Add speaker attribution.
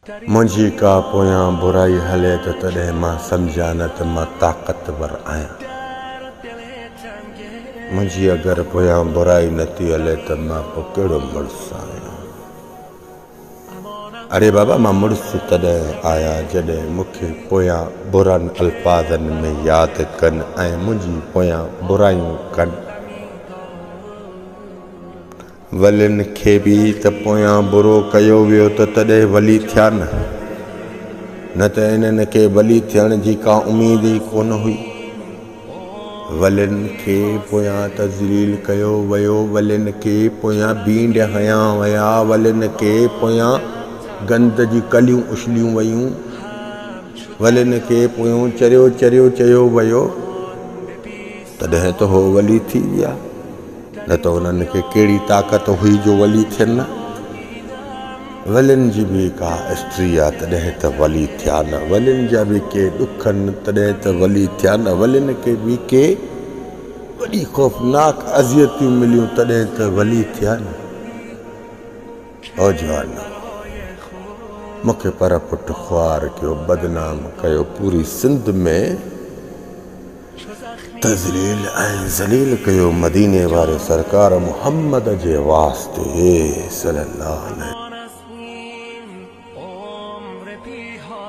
Speaker 1: मुझी का पोयां बुराई हले तो तॾहिं मां सम्झा न त मां ताक़तवर आहियां। मुझी अगर पोयां बुराई नथी हले त मां पोइ कहिड़ो मुड़ुसु आहियां। अरे बाबा, मां मुड़ुसु तॾहिं आहियां जॾहिं मूंखे पोयां बुरनि अल्फाज़नि में यादि कनि ऐं मुंहिंजी पोयां बुरायूं कनि। वलिन खे बि त पोयां बुरो कयो वियो त तॾहिं वली थिया न त इन्हनि खे वली थियण जी का उम्मीद ई कोन हुई। वलिन खे पोयां तज़लील कयो वियो, वलिन खे पोयां बींड हयां विया, वलिन खे पोयां गंद जी कलियूं उछलियूं वयूं, वलिन खे पोयों चरियो चरियो चयो वियो, तॾहिं त हो वली थी विया। न त उन्हनि खे कहिड़ी ताक़त हुई जो वली थियनि। वलिन जी बि का हिस्ट्री आहे तॾहिं त वली थिया न। वलिन जा बि के ॾुखनि तॾहिं त वली थिया न। वलिन खे बि के वॾी ख़ौफ़नाक अज़ियतूं मिलियूं तॾहिं त वली थिया न। ओ जवान, मूंखे पर पुट ख्वार कयो, बदनाम कयो, पूरी सिंध में तज़लील ऐं ज़लील कयो मदीने वारे सरकार मुहम्मद जे वास्ते सल्लल्लाहु अलैहि।